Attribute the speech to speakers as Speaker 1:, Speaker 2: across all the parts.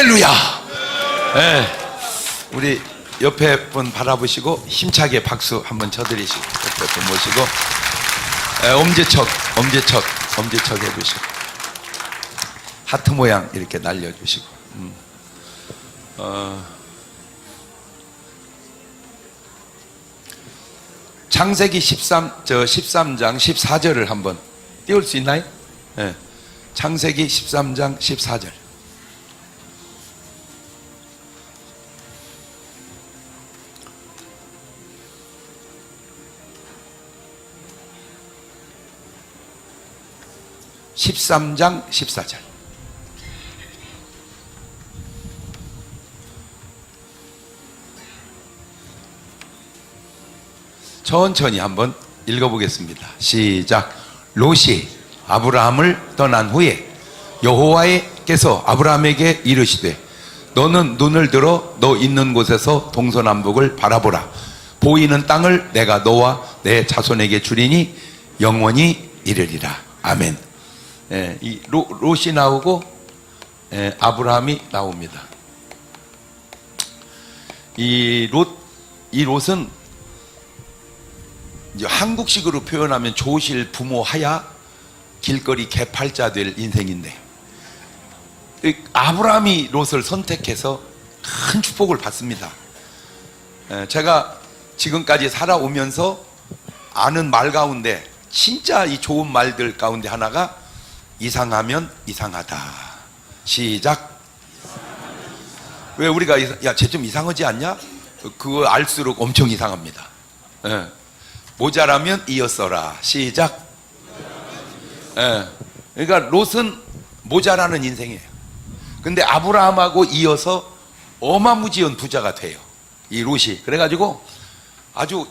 Speaker 1: 할렐루야. 우리 옆에 분 바라보시고 힘차게 박수 한번 쳐드리시고, 옆에 분 모시고 엄지척 해주시고, 하트 모양 이렇게 날려주시고. 창세기 13장 14절을 한번 띄울 수 있나요? 네. 창세기 13장 14절. (13장 14절) 천천히 한번 읽어보겠습니다. 시작. 롯이 아브라함을 떠난 후에 여호와께서 아브라함에게 이르시되 너는 눈을 들어 너 있는 곳에서 동서남북을 바라보라. 보이는 땅을 내가 너와 내 자손에게 주리니 영원히 이르리라. 아멘. 이 롯이 나오고 아브라함이 나옵니다. 이 롯은 이제 한국식으로 표현하면 조실 부모하야 길거리 개팔자 될 인생인데, 아브라함이 롯을 선택해서 큰 축복을 받습니다. 제가 지금까지 살아오면서 아는 말 가운데 진짜 이 좋은 말들 가운데 하나가 이상하면 이상하다. 시작. 왜 우리가 야, 쟤 좀 이상하지 않냐? 그거 알수록 엄청 이상합니다. 모자라면 이었어라. 시작. 그러니까 롯은 모자라는 인생이에요. 근데 아브라함하고 이어서 어마무지한 부자가 돼요, 이 롯이. 그래가지고 아주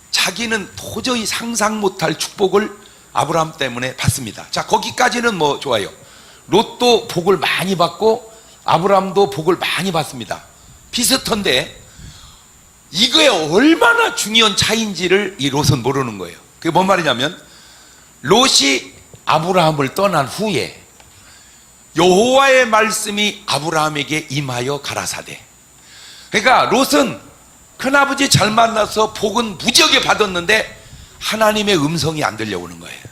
Speaker 1: 자기는 도저히 상상 못할 축복을 아브라함 때문에 받습니다. 자, 거기까지는 뭐 좋아요. 롯도 복을 많이 받고 아브라함도 복을 많이 받습니다. 비슷한데 이거에 얼마나 중요한 차이인지를 이 롯은 모르는 거예요. 그게 뭔 말이냐면, 롯이 아브라함을 떠난 후에 여호와의 말씀이 아브라함에게 임하여 가라사대. 그러니까 롯은 큰아버지 잘 만나서 복은 무지하게 받았는데 하나님의 음성이 안 들려오는 거예요.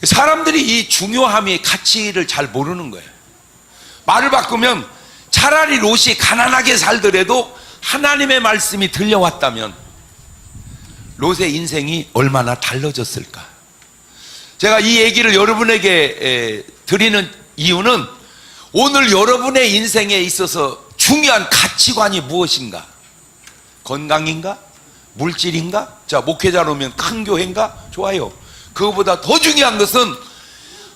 Speaker 1: 사람들이 이 중요함의 가치를 잘 모르는 거예요. 말을 바꾸면 차라리 롯이 가난하게 살더라도 하나님의 말씀이 들려왔다면 롯의 인생이 얼마나 달라졌을까. 제가 이 얘기를 여러분에게 드리는 이유는 오늘 여러분의 인생에 있어서 중요한 가치관이 무엇인가? 건강인가? 물질인가? 자, 목회자로면 큰 교회인가? 좋아요. 그거보다 더 중요한 것은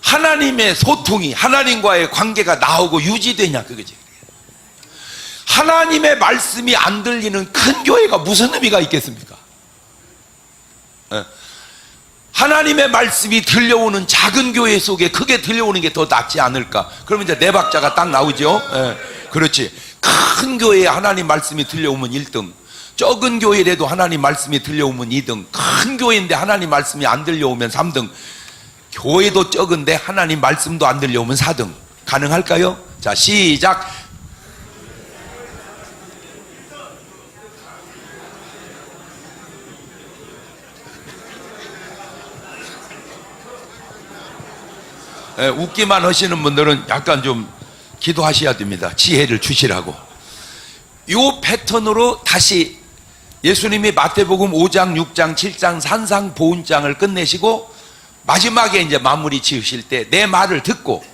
Speaker 1: 하나님의 소통이, 하나님과의 관계가 나오고 유지되냐, 그거지. 하나님의 말씀이 안 들리는 큰 교회가 무슨 의미가 있겠습니까? 하나님의 말씀이 들려오는 작은 교회 속에 크게 들려오는 게 더 낫지 않을까? 그러면 이제 네 박자가 딱 나오죠. 그렇지. 큰 교회에 하나님 말씀이 들려오면 1등, 적은 교회라도 하나님 말씀이 들려오면 2등, 큰 교회인데 하나님 말씀이 안 들려오면 3등, 교회도 적은데 하나님 말씀도 안 들려오면 4등. 가능할까요? 자, 시작. 웃기만 하시는 분들은 약간 좀 기도하셔야 됩니다. 지혜를 주시라고. 이 패턴으로 다시 예수님이 마태복음 5장, 6장, 7장 산상보훈장을 끝내시고 마지막에 이제 마무리 지으실 때 내 말을 듣고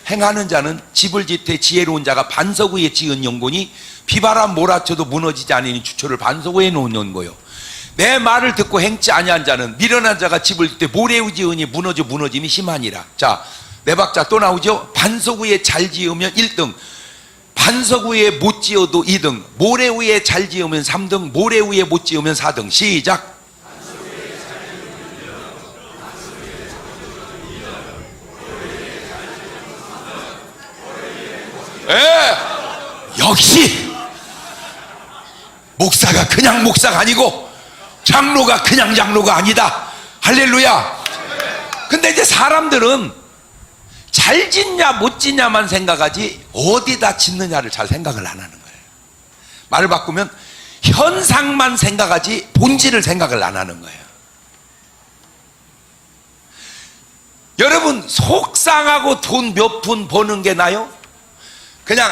Speaker 1: 행하는 자는 집을 짓되 지혜로운 자가 반석 위에 지은 영혼이 비바람 몰아쳐도 무너지지 않으니 주초를 반석 위에 놓는 거요. 내 말을 듣고 행치 아니한 자는 미련한 자가 집을 짓되 모래 위에 지으니 무너짐이 심하니라. 자, 네 박자 또 나오죠. 반석 위에 잘 지으면 1등, 반석 위에 못 지어도 2등, 모래 위에 잘 지으면 3등, 모래 위에 못 지으면 4등. 시작. 역시 목사가 그냥 목사가 아니고 장로가 그냥 장로가 아니다. 할렐루야. 근데 이제 사람들은 잘 짓냐 못 짓냐만 생각하지 어디다 짓느냐를 잘 생각을 안 하는 거예요. 말을 바꾸면 현상만 생각하지 본질을 생각을 안 하는 거예요. 여러분, 속상하고 돈 몇 푼 버는 게 나요? 그냥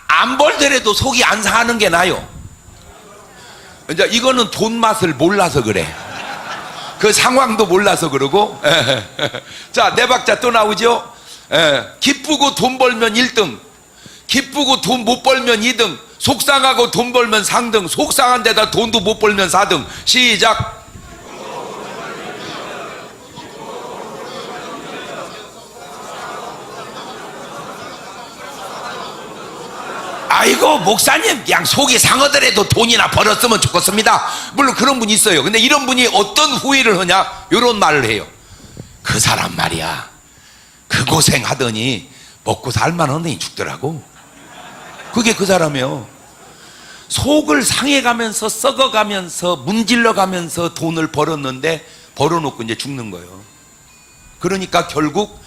Speaker 1: 안 벌더라도 속이 안 상하는 게 나요? 이제 이거는 돈 맛을 몰라서 그래. 그 상황도 몰라서 그러고. 자, 네 박자 또 나오죠? 기쁘고 돈 벌면 1등, 기쁘고 돈 못 벌면 2등, 속상하고 돈 벌면 3등, 속상한 데다 돈도 못 벌면 4등. 시작. 아이고 목사님, 그냥 속이 상하더라도 돈이나 벌었으면 좋겠습니다. 물론 그런 분이 있어요. 근데 이런 분이 어떤 후회를 하냐, 이런 말을 해요. 그 사람 말이야, 그 고생하더니 먹고 살만하더니 죽더라고. 그게 그 사람이에요. 속을 상해가면서 썩어가면서 문질러가면서 돈을 벌었는데 벌어놓고 이제 죽는 거예요. 그러니까 결국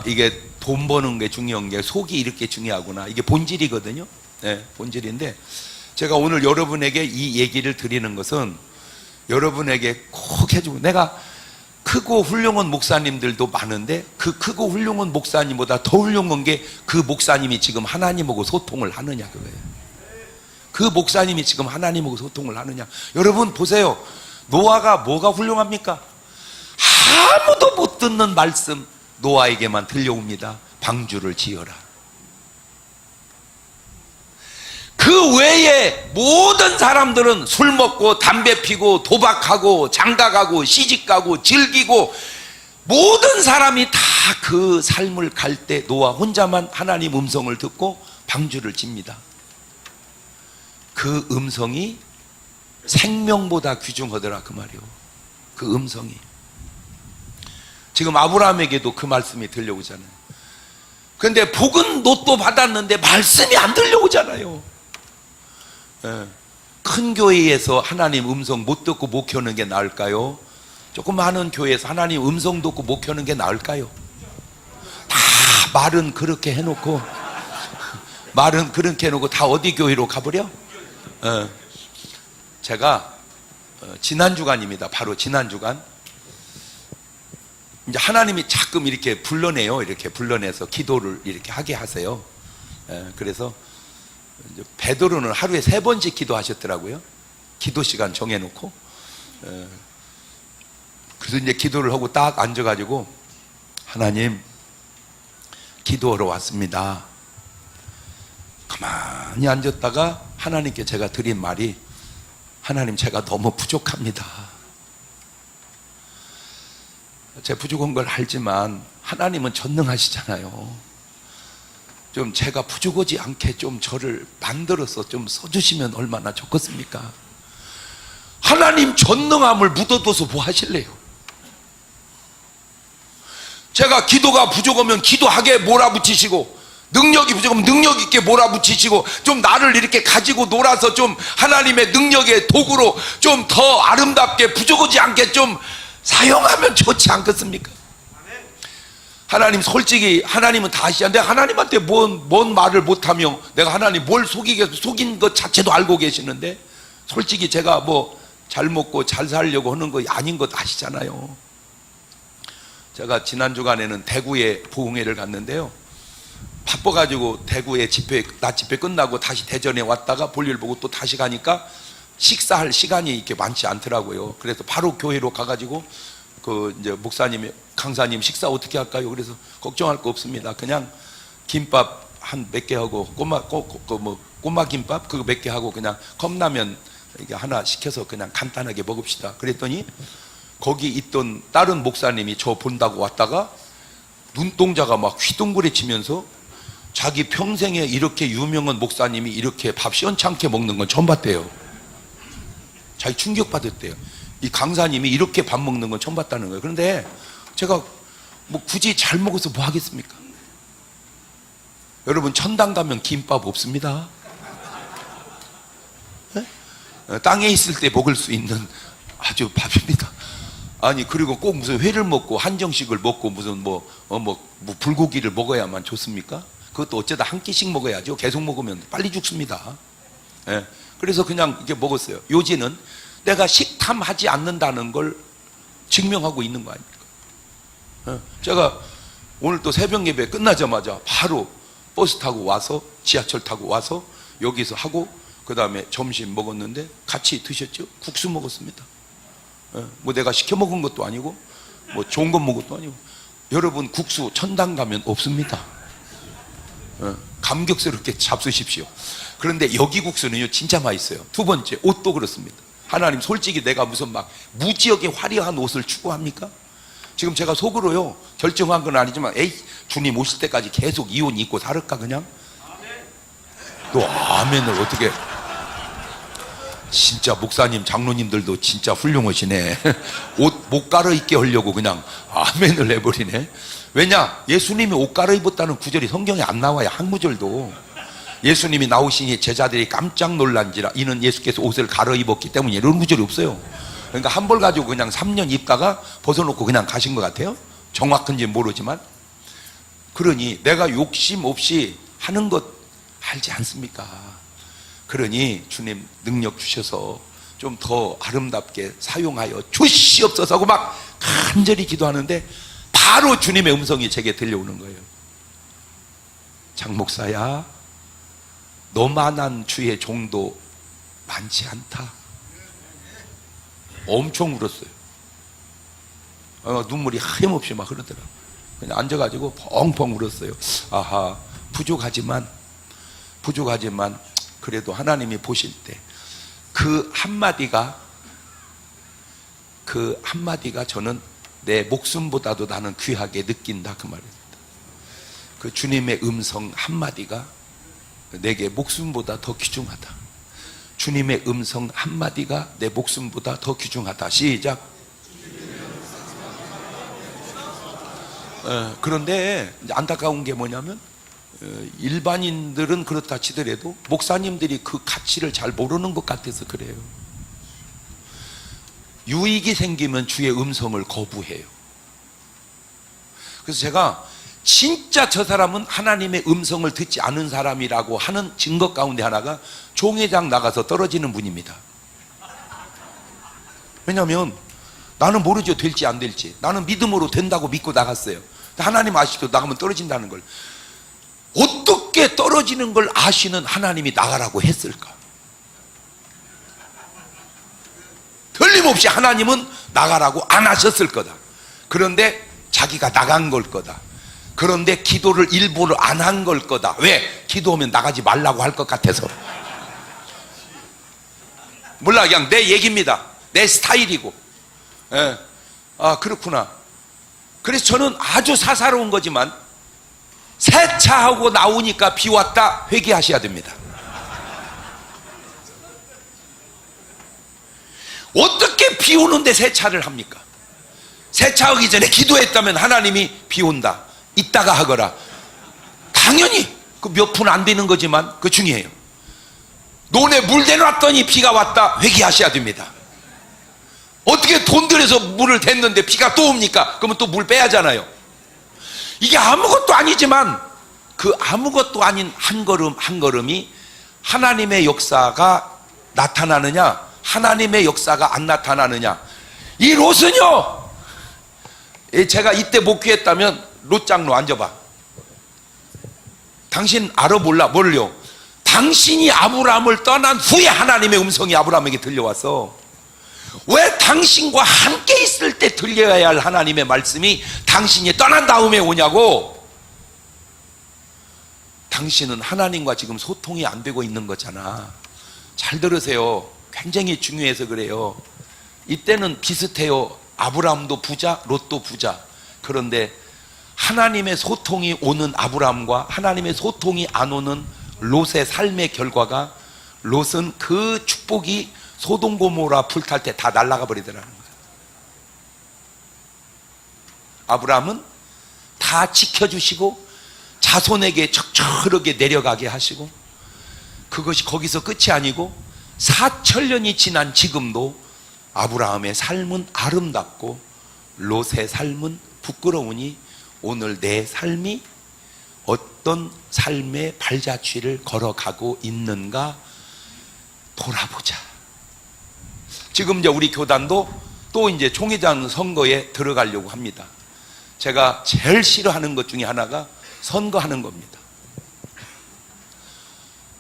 Speaker 1: 이게 돈 버는 게 중요한 게 속이 이렇게 중요하구나, 이게 본질이거든요. 네, 본질인데 제가 오늘 여러분에게 이 얘기를 드리는 것은 여러분에게 꼭 해주고, 내가 크고 훌륭한 목사님들도 많은데 그 크고 훌륭한 목사님보다 더 훌륭한 게 그 목사님이 지금 하나님하고 소통을 하느냐, 그거예요. 그 목사님이 지금 하나님하고 소통을 하느냐. 여러분 보세요. 노아가 뭐가 훌륭합니까? 아무도 못 듣는 말씀 노아에게만 들려옵니다. 방주를 지어라. 그 외에 모든 사람들은 술 먹고 담배 피고 도박하고 장가가고 시집가고 즐기고, 모든 사람이 다 그 삶을 갈 때 노아 혼자만 하나님 음성을 듣고 방주를 집니다. 그 음성이 생명보다 귀중하더라, 그 말이요. 그 음성이. 지금 아브라함에게도 그 말씀이 들려오잖아요. 그런데 복은 로또 받았는데 말씀이 안 들려오잖아요. 큰 교회에서 하나님 음성 못 듣고 목회하는 게 나을까요? 조금 많은 교회에서 하나님 음성 듣고 목회하는 게 나을까요? 다 말은 그렇게 해놓고 말은 그렇게 해놓고 다 어디 교회로 가버려? 제가 지난 주간입니다. 바로 지난 주간 이제 하나님이 자끔 이렇게 불러내요. 이렇게 불러내서 기도를 이렇게 하게 하세요. 그래서 베드로는 하루에 3번씩 기도하셨더라고요. 기도 시간 정해놓고. 그래서 이제 기도를 하고 딱 앉아가지고, 하나님, 기도하러 왔습니다. 가만히 앉았다가 하나님께 제가 드린 말이, 하나님, 제가 너무 부족합니다. 제 부족한 걸 알지만 하나님은 전능하시잖아요. 좀 제가 부족하지 않게 좀 저를 만들어서 좀 써주시면 얼마나 좋겠습니까? 하나님 전능함을 묻어둬서 뭐 하실래요? 제가 기도가 부족하면 기도하게 몰아붙이시고, 능력이 부족하면 능력 있게 몰아붙이시고, 좀 나를 이렇게 가지고 놀아서 좀 하나님의 능력의 도구로 좀 더 아름답게 부족하지 않게 좀 사용하면 좋지 않겠습니까? 하나님, 솔직히 하나님은 다 아시는데 하나님한테 뭔 말을 못하며 내가 하나님 뭘 속인 것 자체도 알고 계시는데, 솔직히 제가 뭐 잘 먹고 잘 살려고 하는 거 아닌 것 아시잖아요. 제가 지난 주간에는 대구에 부흥회를 갔는데요, 바빠가지고 대구에 낮 집회 끝나고 다시 대전에 왔다가 볼일 보고 또 다시 가니까 식사할 시간이 이렇게 많지 않더라고요. 그래서 바로 교회로 가가지고 이제 목사님이, 강사님 식사 어떻게 할까요? 그래서 걱정할 거 없습니다. 그냥 김밥 한 몇 개 하고 꼬마 김밥 그거 몇 개 하고 그냥 컵라면 이게 하나 시켜서 그냥 간단하게 먹읍시다. 그랬더니 거기 있던 다른 목사님이 저 본다고 왔다가 눈동자가 막 휘둥그레치면서 자기 평생에 이렇게 유명한 목사님이 이렇게 밥 시원찮게 먹는 건 처음 봤대요. 자기 충격받았대요. 이 강사님이 이렇게 밥 먹는 건 처음 봤다는 거예요. 그런데 제가 뭐 굳이 잘 먹어서 뭐 하겠습니까? 여러분, 천당 가면 김밥 없습니다. 네? 땅에 있을 때 먹을 수 있는 아주 밥입니다. 아니 그리고 꼭 무슨 회를 먹고 한정식을 먹고 무슨 뭐 불고기를 먹어야만 좋습니까? 그것도 어쩌다 한 끼씩 먹어야죠. 계속 먹으면 빨리 죽습니다. 예. 그래서 그냥 이게 먹었어요. 요지는 내가 식탐하지 않는다는 걸 증명하고 있는 거 아닙니까? 예. 제가 오늘 또 새벽 예배 끝나자마자 바로 버스 타고 와서 지하철 타고 와서 여기서 하고 그 다음에 점심 먹었는데 같이 드셨죠? 국수 먹었습니다. 예. 뭐 내가 시켜 먹은 것도 아니고 뭐 좋은 거 먹은 것도 아니고. 여러분 국수 천당 가면 없습니다. 예. 감격스럽게 잡수십시오. 그런데 여기 국수는요 진짜 맛있어요. 두 번째, 옷도 그렇습니다. 하나님 솔직히 내가 무슨 막 무지하게 화려한 옷을 추구합니까? 지금 제가 속으로요 결정한 건 아니지만 에이 주님 오실 때까지 계속 이 옷 입고 살을까 그냥? 또 아멘을 어떻게. 진짜 목사님 장로님들도 진짜 훌륭하시네. 옷 못 갈아입게 하려고 그냥 아멘을 해버리네. 왜냐? 예수님이 옷 갈아입었다는 구절이 성경에 안 나와요. 한 구절도. 예수님이 나오시니 제자들이 깜짝 놀란지라 이는 예수께서 옷을 갈아입었기 때문에 이런 구절이 없어요. 그러니까 한 벌 가지고 그냥 3년 입다가 벗어놓고 그냥 가신 것 같아요. 정확한지 모르지만. 그러니 내가 욕심 없이 하는 것 알지 않습니까? 그러니 주님 능력 주셔서 좀 더 아름답게 사용하여 주시옵소서 하고 막 간절히 기도하는데 바로 주님의 음성이 제게 들려오는 거예요. 장 목사야, 너만한 주의 종도 많지 않다. 엄청 울었어요. 눈물이 하염없이 막 흐르더라고요. 그냥 앉아가지고 펑펑 울었어요. 아하, 부족하지만 그래도 하나님이 보실 때 그 한마디가 저는 내 목숨보다도 나는 귀하게 느낀다 그 말입니다. 그 주님의 음성 한마디가 내게 목숨보다 더 귀중하다. 주님의 음성 한마디가 내 목숨보다 더 귀중하다. 시작. 그런데 안타까운 게 뭐냐면 일반인들은 그렇다 치더라도 목사님들이 그 가치를 잘 모르는 것 같아서 그래요. 유익이 생기면 주의 음성을 거부해요. 그래서 제가 진짜 저 사람은 하나님의 음성을 듣지 않은 사람이라고 하는 증거 가운데 하나가 종회장 나가서 떨어지는 분입니다. 왜냐하면 나는 모르죠. 될지 안 될지. 나는 믿음으로 된다고 믿고 나갔어요. 하나님 아시죠? 나가면 떨어진다는 걸. 어떻게 떨어지는 걸 아시는 하나님이 나가라고 했을까? 틀림없이 하나님은 나가라고 안 하셨을 거다. 그런데 자기가 나간 걸 거다. 그런데 기도를 일부러 안 한 걸 거다. 왜? 기도하면 나가지 말라고 할 것 같아서. 몰라, 그냥 내 얘기입니다. 내 스타일이고. 예. 아, 그렇구나. 그래서 저는 아주 사사로운 거지만 세차하고 나오니까 비 왔다 회개하셔야 됩니다. 어떻게 비 오는데 세차를 합니까? 세차하기 전에 기도했다면 하나님이 비 온다 이따가 하거라. 당연히 그 몇 푼 안 되는 거지만 그 중요해요. 논에 물 대놨더니 비가 왔다 회개하셔야 됩니다. 어떻게 돈 들여서 물을 댔는데 비가 또 옵니까? 그러면 또 물 빼야 하잖아요. 이게 아무것도 아니지만 그 아무것도 아닌 한 걸음 한 걸음이 하나님의 역사가 나타나느냐 하나님의 역사가 안 나타나느냐. 이 롯은요, 제가 이때 목회했다면 롯 장로 앉아봐. 당신 알아 몰라? 뭘요? 당신이 아브라함을 떠난 후에 하나님의 음성이 아브라함에게 들려왔어. 왜 당신과 함께 있을 때 들려야 할 하나님의 말씀이 당신이 떠난 다음에 오냐고. 당신은 하나님과 지금 소통이 안 되고 있는 거잖아. 잘 들으세요. 굉장히 중요해서 그래요. 이때는 비슷해요. 아브라함도 부자, 롯도 부자. 그런데 하나님의 소통이 오는 아브라함과 하나님의 소통이 안 오는 롯의 삶의 결과가, 롯은 그 축복이 소돔 고모라 불탈 때 다 날아가 버리더라는 거예요. 아브라함은 다 지켜주시고 자손에게 척척하게 내려가게 하시고, 그것이 거기서 끝이 아니고 4천년이 지난 지금도 아브라함의 삶은 아름답고 롯의 삶은 부끄러우니 오늘 내 삶이 어떤 삶의 발자취를 걸어가고 있는가 돌아보자. 지금 이제 우리 교단도 또 이제 총회장 선거에 들어가려고 합니다. 제가 제일 싫어하는 것 중에 하나가 선거하는 겁니다.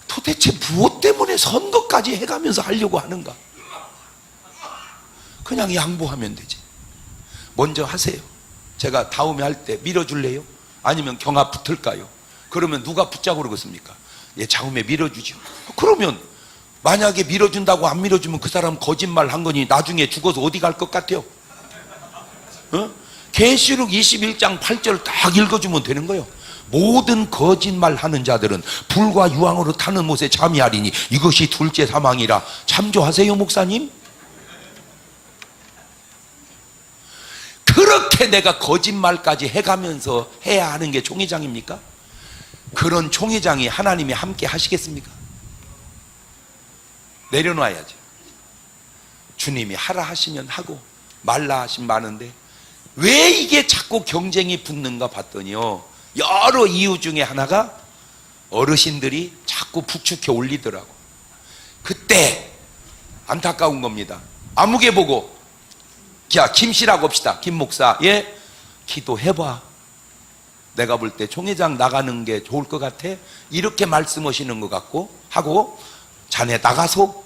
Speaker 1: 도대체 무엇 때문에 선거까지 해가면서 하려고 하는가? 그냥 양보하면 되지. 먼저 하세요. 제가 다음에 할 때 밀어줄래요? 아니면 경합 붙을까요? 그러면 누가 붙자고 그러겠습니까? 예, 다음에 밀어주죠. 그러면 만약에 밀어준다고 안 밀어주면 그 사람 거짓말 한 거니 나중에 죽어서 어디 갈 것 같아요? 어? 계시록 21장 8절 딱 읽어주면 되는 거예요. 모든 거짓말하는 자들은 불과 유황으로 타는 못에 잠이하리니 이것이 둘째 사망이라. 참조하세요, 목사님. 그렇게 내가 거짓말까지 해가면서 해야 하는 게 총회장입니까? 그런 총회장이 하나님이 함께 하시겠습니까? 내려놔야죠. 주님이 하라 하시면 하고 말라 하시면 마는데 왜 이게 자꾸 경쟁이 붙는가 봤더니요, 여러 이유 중에 하나가 어르신들이 자꾸 북축해 올리더라고. 그때 안타까운 겁니다. 아무개 보고, 야, 김씨라고 합시다. 김 목사, 예, 기도해봐. 내가 볼 때 총회장 나가는 게 좋을 것 같아. 이렇게 말씀하시는 것 같고 하고, 자네 나가서.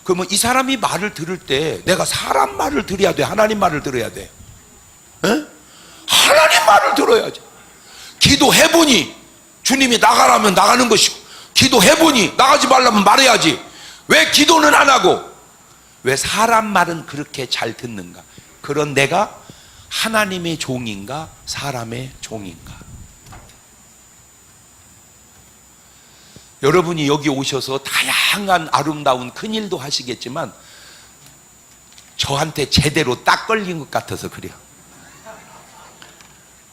Speaker 1: 그러면 이 사람이 말을 들을 때 내가 사람 말을 들어야 돼, 하나님 말을 들어야 돼? 에? 하나님 말을 들어야지. 기도해보니 주님이 나가라면 나가는 것이고, 기도해보니 나가지 말라면 말해야지. 왜 기도는 안 하고 왜 사람 말은 그렇게 잘 듣는가? 그런 내가 하나님의 종인가 사람의 종인가? 여러분이 여기 오셔서 다양한 아름다운 큰일도 하시겠지만 저한테 제대로 딱 걸린 것 같아서 그래요.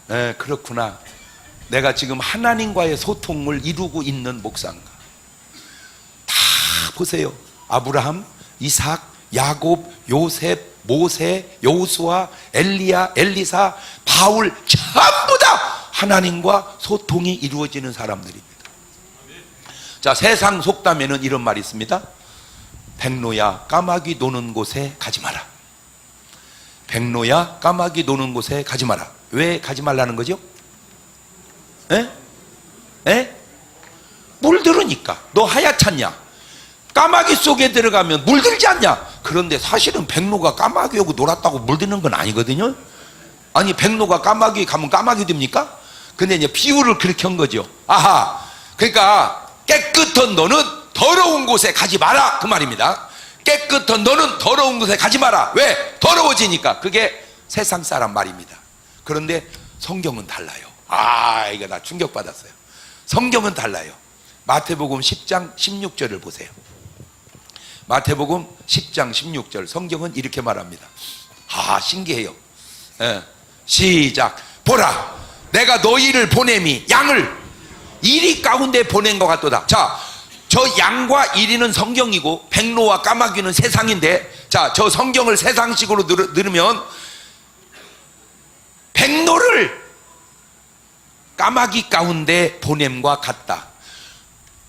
Speaker 1: 네, 그렇구나. 내가 지금 하나님과의 소통을 이루고 있는 목사인가? 다 보세요. 아브라함, 이삭, 야곱, 요셉, 모세, 여호수아, 엘리야, 엘리사, 바울, 전부 다 하나님과 소통이 이루어지는 사람들입니다. 자, 세상 속담에는 이런 말이 있습니다. 백로야 까마귀 노는 곳에 가지 마라. 백로야 까마귀 노는 곳에 가지 마라. 왜 가지 말라는 거죠? 에? 에? 물들으니까. 너 하얗잖냐? 까마귀 속에 들어가면 물들지 않냐? 그런데 사실은 백로가 까마귀하고 놀았다고 물드는 건 아니거든요. 아니, 백로가 까마귀 가면 까마귀 됩니까? 근데 이제 비유를 그렇게 한 거죠. 아하, 그러니까 깨끗한 너는 더러운 곳에 가지 마라, 그 말입니다. 깨끗한 너는 더러운 곳에 가지 마라. 왜? 더러워지니까. 그게 세상 사람 말입니다. 그런데 성경은 달라요. 아, 이거 나 충격받았어요. 성경은 달라요. 마태복음 10장 16절을 보세요. 마태복음 10장 16절 성경은 이렇게 말합니다. 아, 신기해요. 예. 시작. 보라, 내가 너희를 보냄이 양을 이리 가운데 보낸 것 같도다. 자, 저 양과 이리는 성경이고 백로와 까마귀는 세상인데, 자, 저 성경을 세상식으로 들으면 백로를 까마귀 가운데 보냄과 같다.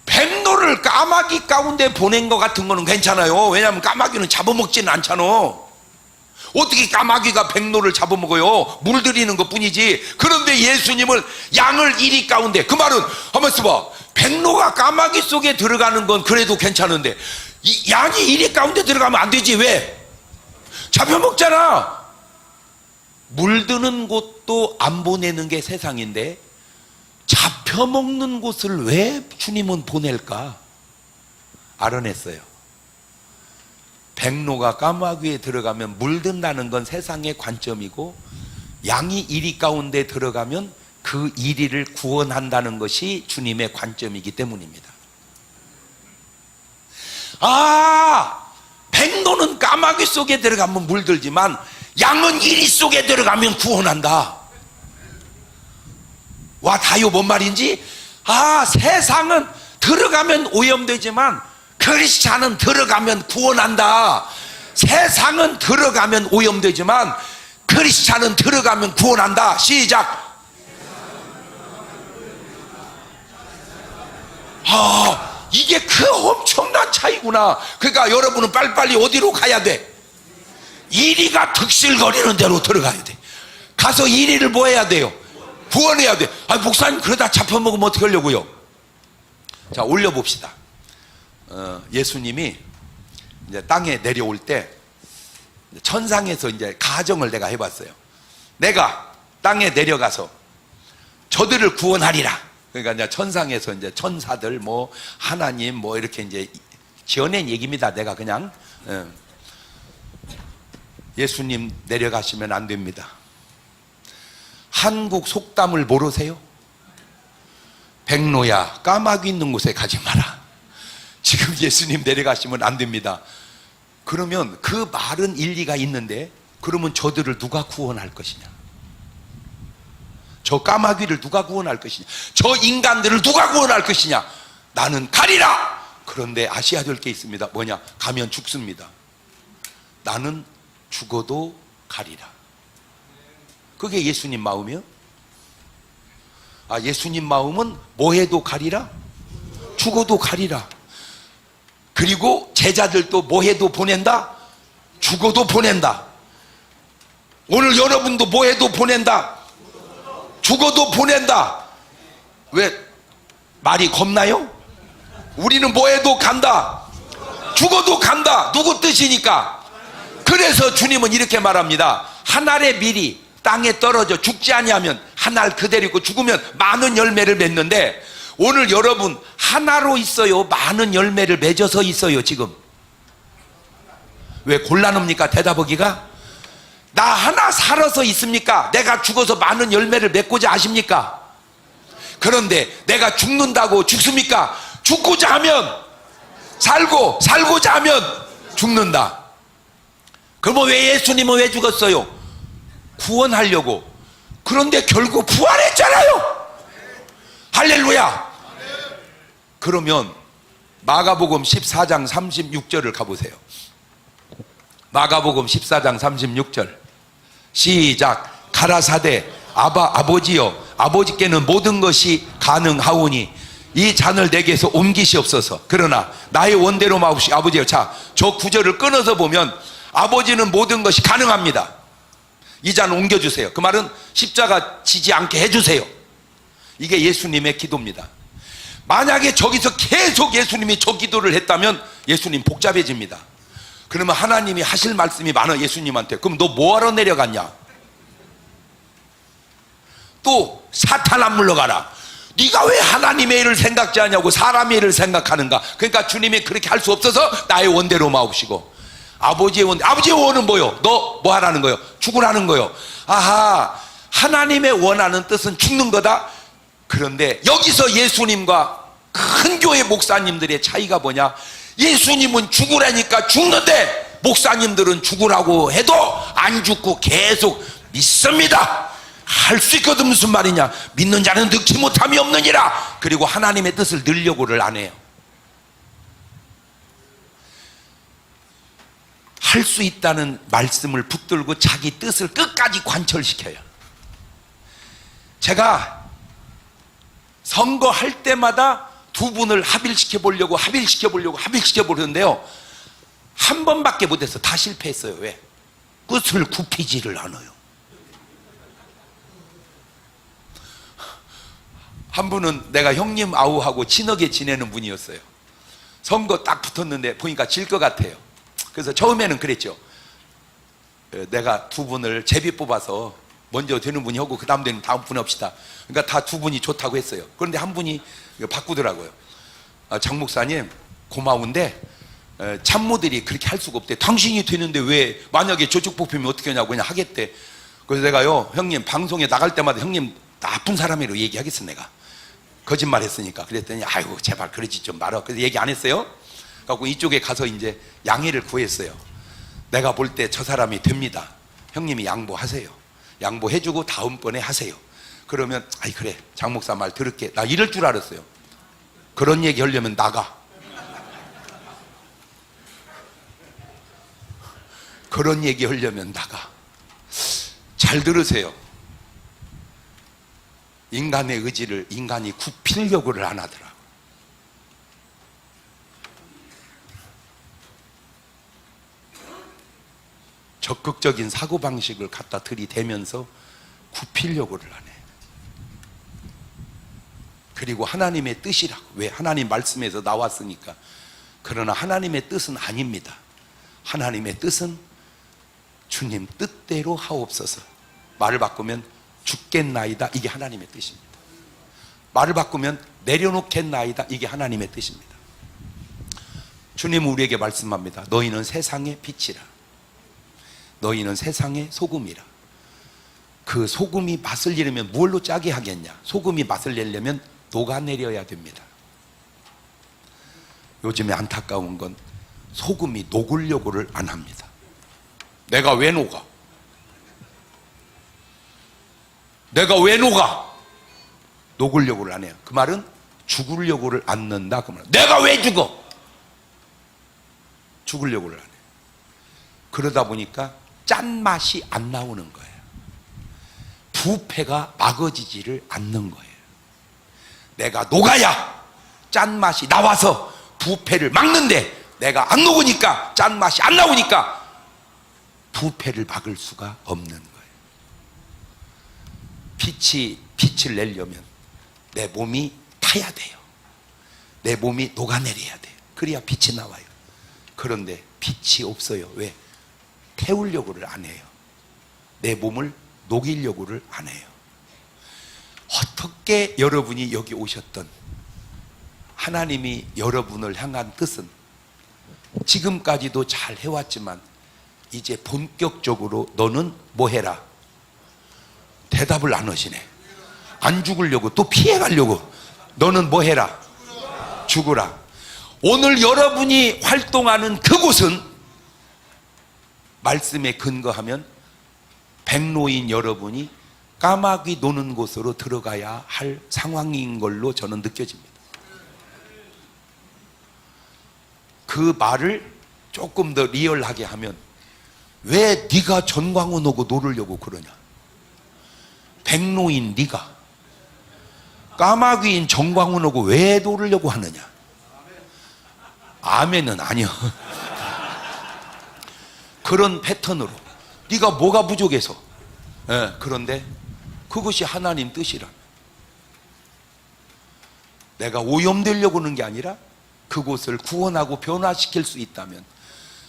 Speaker 1: 백로를 까마귀 가운데 보낸 것 같은 거는 괜찮아요. 왜냐하면 까마귀는 잡아먹지는 않잖아. 어떻게 까마귀가 백로를 잡아먹어요? 물들이는 것 뿐이지. 그런데 예수님을 양을 이리 가운데, 그 말은 한번 써봐. 백로가 까마귀 속에 들어가는 건 그래도 괜찮은데 이 양이 이리 가운데 들어가면 안 되지. 왜? 잡아먹잖아. 물드는 곳도 안 보내는 게 세상인데 잡혀먹는 곳을 왜 주님은 보낼까? 알아냈어요. 백로가 까마귀에 들어가면 물든다는 건 세상의 관점이고, 양이 이리 가운데 들어가면 그 이리를 구원한다는 것이 주님의 관점이기 때문입니다. 아, 백로는 까마귀 속에 들어가면 물들지만 양은 이리 속에 들어가면 구원한다. 와, 다요 뭔 말인지? 아, 세상은 들어가면 오염되지만 크리스찬은 들어가면 구원한다. 세상은 들어가면 오염되지만 크리스찬은 들어가면 구원한다. 시작. 이게 그 엄청난 차이구나. 그러니까 여러분은 빨리빨리 어디로 가야 돼? 이리가 득실거리는 데로 들어가야 돼. 가서 이리를 뭐 해야 돼요? 구원해야 돼. 목사님 그러다 잡혀먹으면 어떻게 하려고요? 자, 올려봅시다. 예수님이 이제 땅에 내려올 때 천상에서 이제 가정을 내가 해봤어요. 내가 땅에 내려가서 저들을 구원하리라. 그러니까 이제 천상에서 이제 천사들 뭐 하나님 뭐 이렇게 이제 지어낸 얘기입니다. 내가 그냥 예수님 내려가시면 안 됩니다. 한국 속담을 모르세요? 백로야 까마귀 있는 곳에 가지 마라. 지금 예수님 내려가시면 안 됩니다. 그러면 그 말은 일리가 있는데, 그러면 저들을 누가 구원할 것이냐? 저 까마귀를 누가 구원할 것이냐? 저 인간들을 누가 구원할 것이냐? 나는 가리라. 그런데 아셔야 될 게 있습니다. 뭐냐? 가면 죽습니다. 나는 죽어도 가리라. 그게 예수님 마음이요? 예수님 마음은 뭐 해도 가리라? 죽어도 가리라. 그리고 제자들도 뭐 해도 보낸다? 죽어도 보낸다. 오늘 여러분도 뭐 해도 보낸다? 죽어도 보낸다. 왜 말이 겁나요? 우리는 뭐 해도 간다. 죽어도 간다. 누구 뜻이니까? 그래서 주님은 이렇게 말합니다. 한 알의 밀이 땅에 떨어져 죽지 아니하면 한 알 그대로 있고 죽으면 많은 열매를 맺는데, 오늘 여러분 하나로 있어요? 많은 열매를 맺어서 있어요? 지금 왜 곤란합니까? 대답하기가. 나 하나 살아서 있습니까? 내가 죽어서 많은 열매를 맺고자 하십니까? 그런데 내가 죽는다고 죽습니까? 죽고자 하면 살고, 살고자 하면 죽는다. 그러면 왜 예수님은 왜 죽었어요? 구원하려고. 그런데 결국 부활했잖아요. 할렐루야. 그러면 마가복음 14장 36절을 가보세요. 마가복음 14장 36절 시작. 가라사대 아버지여, 아버지께는 모든 것이 가능하오니 이 잔을 내게서 옮기시옵소서. 그러나 나의 원대로 마옵시고. 아버지여. 자, 저 구절을 끊어서 보면 아버지는 모든 것이 가능합니다. 이 잔 옮겨주세요. 그 말은 십자가 지지 않게 해주세요. 이게 예수님의 기도입니다. 만약에 저기서 계속 예수님이 저 기도를 했다면 예수님 복잡해집니다. 그러면 하나님이 하실 말씀이 많아. 예수님한테. 그럼 너 뭐하러 내려갔냐? 또 사탄 안 물러가라. 네가 왜 하나님의 일을 생각지 않냐고 사람의 일을 생각하는가? 그러니까 주님이 그렇게 할 수 없어서 나의 원대로 마옵시고. 아버지의 원, 아버지의 원은 뭐요? 너 뭐 하라는 거요? 죽으라는 거요. 아하, 하나님의 원하는 뜻은 죽는 거다. 그런데 여기서 예수님과 큰 교회 목사님들의 차이가 뭐냐? 예수님은 죽으라니까 죽는데, 목사님들은 죽으라고 해도 안 죽고 계속 믿습니다. 할 수 있거든. 무슨 말이냐? 믿는 자는 늙지 못함이 없느니라. 그리고 하나님의 뜻을 늘려고를 안 해요. 할 수 있다는 말씀을 붙들고 자기 뜻을 끝까지 관철시켜요. 제가 선거할 때마다 두 분을 합일시켜 보려고 보려는데요, 한 번밖에 못해서 다 실패했어요. 왜? 끝을 굽히지를 않아요. 한 분은 내가 형님 아우하고 친하게 지내는 분이었어요. 선거 딱 붙었는데 보니까 질 것 같아요. 그래서 처음에는 그랬죠. 내가 두 분을 제비 뽑아서 먼저 되는 분이 하고 그 다음 되는 다음 분 합시다. 그러니까 다 두 분이 좋다고 했어요. 그런데 한 분이 바꾸더라고요. 장 목사님 고마운데 참모들이 그렇게 할 수가 없대. 당신이 되는데 왜 만약에 저쪽 뽑히면 어떻게 하냐고 그냥 하겠대. 그래서 내가요, 형님 방송에 나갈 때마다 형님 나쁜 사람이라고 얘기하겠어. 내가 거짓말 했으니까. 그랬더니 아이고 제발 그러지 좀 말아. 그래서 얘기 안 했어요. 그래서 이쪽에 가서 이제 양해를 구했어요. 내가 볼 때 저 사람이 됩니다. 형님이 양보하세요. 양보해주고 다음번에 하세요. 그러면 아이 그래 장 목사 말 들을게. 나 이럴 줄 알았어요. 그런 얘기 하려면 나가. 그런 얘기 하려면 나가. 잘 들으세요. 인간의 의지를 인간이 굽히려고를 안 하더라고요. 적극적인 사고방식을 갖다 들이대면서 굽히려고를 안 해요. 그리고 하나님의 뜻이라고. 왜? 하나님 말씀에서 나왔으니까. 그러나 하나님의 뜻은 아닙니다. 하나님의 뜻은 주님 뜻대로 하옵소서. 말을 바꾸면 죽겠나이다, 이게 하나님의 뜻입니다. 말을 바꾸면 내려놓겠나이다, 이게 하나님의 뜻입니다. 주님은 우리에게 말씀합니다. 너희는 세상의 빛이라. 너희는 세상의 소금이라. 그 소금이 맛을 내려면 뭘로 짜게 하겠냐? 소금이 맛을 내려면 녹아내려야 됩니다. 요즘에 안타까운 건 소금이 녹으려고를 안 합니다. 내가 왜 녹아? 내가 왜 녹아? 녹으려고를 안 해요. 그 말은 죽으려고를 안 넣는다, 그 말은. 내가 왜 죽어? 죽으려고를 안 해요. 그러다 보니까 짠맛이 안 나오는 거예요. 부패가 막아지지를 않는 거예요. 내가 녹아야 짠맛이 나와서 부패를 막는데, 내가 안 녹으니까, 짠맛이 안 나오니까 부패를 막을 수가 없는 거예요. 빛을 내려면 내 몸이 타야 돼요. 내 몸이 녹아내려야 돼요. 그래야 빛이 나와요. 그런데 빛이 없어요. 왜? 태우려고를 안 해요. 내 몸을 녹이려고를 안 해요. 어떻게 여러분이 여기 오셨던 하나님이 여러분을 향한 뜻은 지금까지도 잘 해왔지만 이제 본격적으로 너는 뭐 해라? 대답을 안 하시네. 안 죽으려고, 또 피해가려고. 너는 뭐 해라? 죽으라. 오늘 여러분이 활동하는 그곳은 말씀에 근거하면 백로인 여러분이 까마귀 노는 곳으로 들어가야 할 상황인 걸로 저는 느껴집니다. 그 말을 조금 더 리얼하게 하면, 왜 네가 전광훈 오고 놀으려고 그러냐? 백로인 네가 까마귀인 전광훈 오고 왜 놀으려고 하느냐? 아멘은 아니요. 그런 패턴으로 네가 뭐가 부족해서. 그런데 그것이 하나님 뜻이라. 내가 오염되려고 하는 게 아니라 그곳을 구원하고 변화시킬 수 있다면,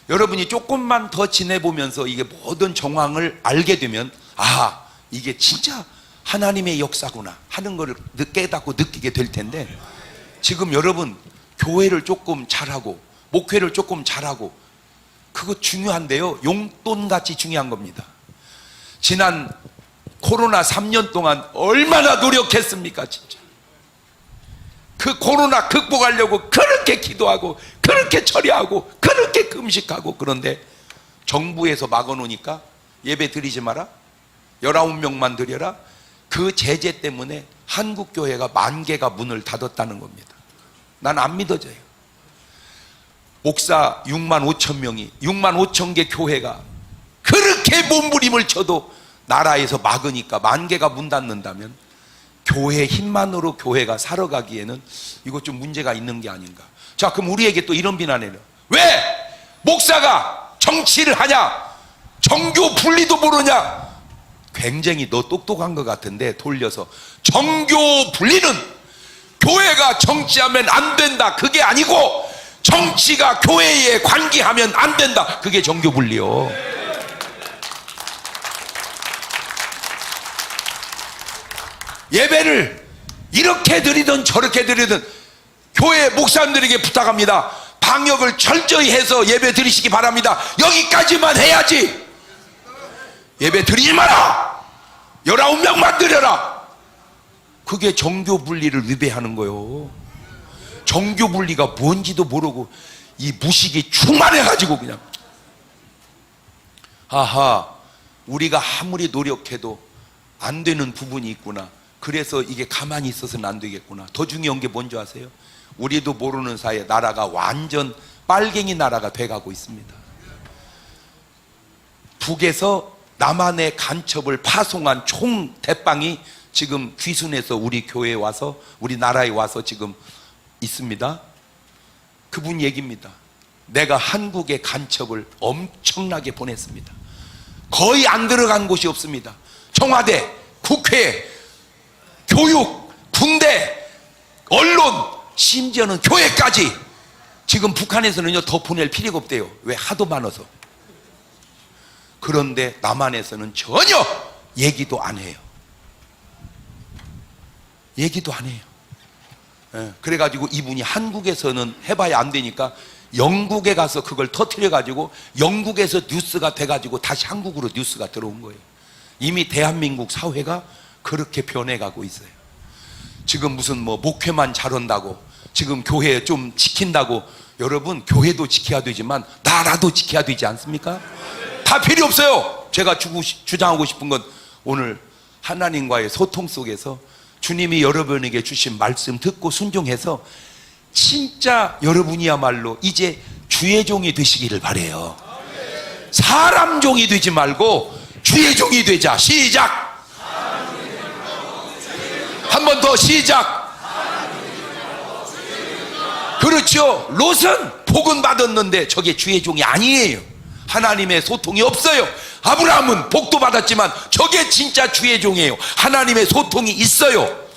Speaker 1: 여러분이 조금만 더 지내보면서 이게 모든 정황을 알게 되면, 아, 이게 진짜 하나님의 역사구나 하는 것을 깨닫고 느끼게 될 텐데, 지금 여러분 교회를 조금 잘하고 목회를 조금 잘하고 그거 중요한데요, 용돈같이 중요한 겁니다. 지난 코로나 3년 동안 얼마나 노력했습니까? 진짜 그 코로나 극복하려고 그렇게 기도하고 그렇게 처리하고 그렇게 금식하고. 그런데 정부에서 막아놓으니까 예배 드리지 마라, 19명만 드려라. 그 제재 때문에 한국교회가 10,000개가 문을 닫았다는 겁니다. 난 안 믿어져요. 목사 65,000명이 65,000개 교회가 그렇게 몸부림을 쳐도 나라에서 막으니까 10,000개가 문 닫는다면, 교회 힘만으로 교회가 살아가기에는 이거 좀 문제가 있는 게 아닌가. 자, 그럼 우리에게 또 이런 비난을 해요. 왜 목사가 정치를 하냐? 정교 분리도 모르냐? 굉장히 너 똑똑한 것 같은데 돌려서, 정교 분리는 교회가 정치하면 안 된다, 그게 아니고 정치가 교회에 관계하면 안 된다, 그게 정교 분리요. 예배를 이렇게 드리든 저렇게 드리든 교회 목사님들에게 부탁합니다. 방역을 철저히 해서 예배 드리시기 바랍니다. 여기까지만 해야지 예배 드리지 마라, 19명만 드려라. 그게 정교 분리를 위배하는 거예요. 정교 분리가 뭔지도 모르고 이 무식이 충만해가지고 그냥, 아하, 우리가 아무리 노력해도 안 되는 부분이 있구나. 그래서 이게 가만히 있어서는 안 되겠구나. 더 중요한 게 뭔지 아세요? 우리도 모르는 사이에 나라가 완전 빨갱이 나라가 돼가고 있습니다. 북에서 남한의 간첩을 파송한 총 대빵이 지금 귀순해서 우리 교회에 와서, 우리나라에 와서 지금 있습니다. 그분 얘기입니다. 내가 한국의 간첩을 엄청나게 보냈습니다. 거의 안 들어간 곳이 없습니다. 청와대, 국회, 교육, 군대, 언론, 심지어는 교회까지. 지금 북한에서는요 더 보낼 필요가 없대요. 왜? 하도 많아서. 그런데 남한에서는 전혀 얘기도 안 해요. 얘기도 안 해요. 예, 그래가지고 이분이 한국에서는 해봐야 안 되니까 영국에 가서 그걸 터뜨려가지고 영국에서 뉴스가 돼가지고 다시 한국으로 뉴스가 들어온 거예요. 이미 대한민국 사회가 그렇게 변해가고 있어요. 지금 무슨 뭐 목회만 잘한다고, 지금 교회 좀 지킨다고. 여러분, 교회도 지켜야 되지만 나라도 지켜야 되지 않습니까? 다 필요 없어요. 제가 주장하고 싶은 건 오늘 하나님과의 소통 속에서 주님이 여러분에게 주신 말씀 듣고 순종해서 진짜 여러분이야말로 이제 주의 종이 되시기를 바래요. 사람 종이 되지 말고 주의 종이 되자. 시작. 한 번 더 시작. 그렇죠. 롯은 복은 받았는데 저게 주의 종이 아니에요. 하나님의 소통이 없어요. 아브라함은 복도 받았지만 저게 진짜 주의 종이에요. 하나님의 소통이 있어요.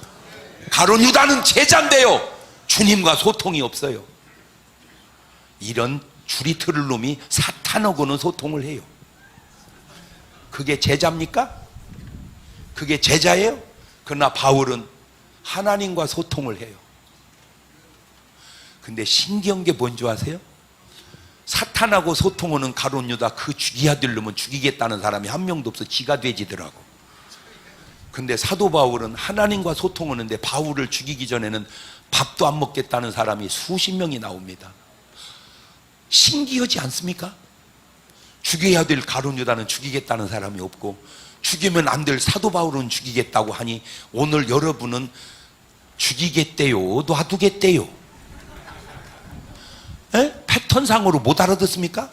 Speaker 1: 가룟 유다는 제자인데요 주님과 소통이 없어요. 이런 줄이 틀을 놈이 사탄하고는 소통을 해요. 그게 제자입니까? 그게 제자예요? 그러나 바울은 하나님과 소통을 해요. 근데 신기한 게 뭔지 아세요? 사탄하고 소통하는 가룟 유다 그 죽이야 될 놈은 죽이겠다는 사람이 한 명도 없어. 지가 돼지더라고. 근데 사도 바울은 하나님과 소통하는데 바울을 죽이기 전에는 밥도 안 먹겠다는 사람이 수십 명이 나옵니다. 신기하지 않습니까? 죽여야 될 가룟 유다는 죽이겠다는 사람이 없고, 죽이면 안 될 사도 바울은 죽이겠다고 하니 오늘 여러분은 죽이겠대요, 놔두겠대요? 패턴상으로 못 알아듣습니까?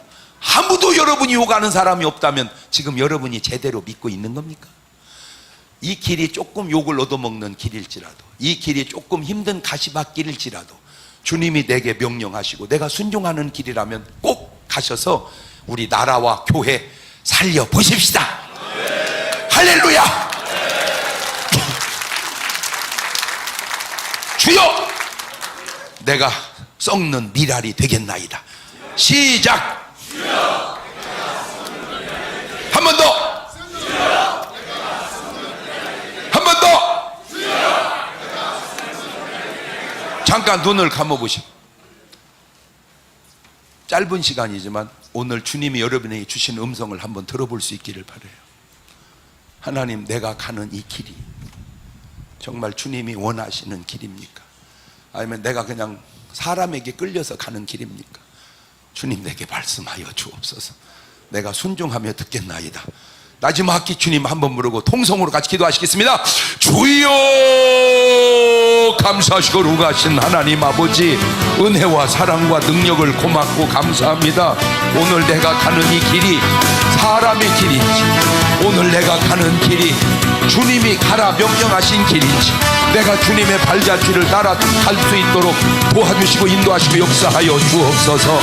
Speaker 1: 아무도 여러분이 욕하는 사람이 없다면 지금 여러분이 제대로 믿고 있는 겁니까? 이 길이 조금 욕을 얻어먹는 길일지라도, 이 길이 조금 힘든 가시밭길일지라도 주님이 내게 명령하시고 내가 순종하는 길이라면 꼭 가셔서 우리 나라와 교회 살려보십시다. 할렐루야. 주여, 내가 썩는 미랄이 되겠나이다. 시작. 한 번 더. 한 번 더. 잠깐 눈을 감아보시고, 짧은 시간이지만 오늘 주님이 여러분에게 주신 음성을 한번 들어볼 수 있기를 바라요. 하나님, 내가 가는 이 길이 정말 주님이 원하시는 길입니까? 아니면 내가 그냥 사람에게 끌려서 가는 길입니까? 주님, 내게 말씀하여 주옵소서. 내가 순종하며 듣겠나이다. 마지막 학기 주님 한번 부르고 통성으로 같이 기도하시겠습니다. 주여, 감사하시고 루가신 하나님 아버지, 은혜와 사랑과 능력을 고맙고 감사합니다. 오늘 내가 가는 이 길이 사람의 길인지, 오늘 내가 가는 길이 주님이 가라 명령하신 길인지, 내가 주님의 발자취를 따라 갈 수 있도록 도와주시고 인도하시고 역사하여 주옵소서.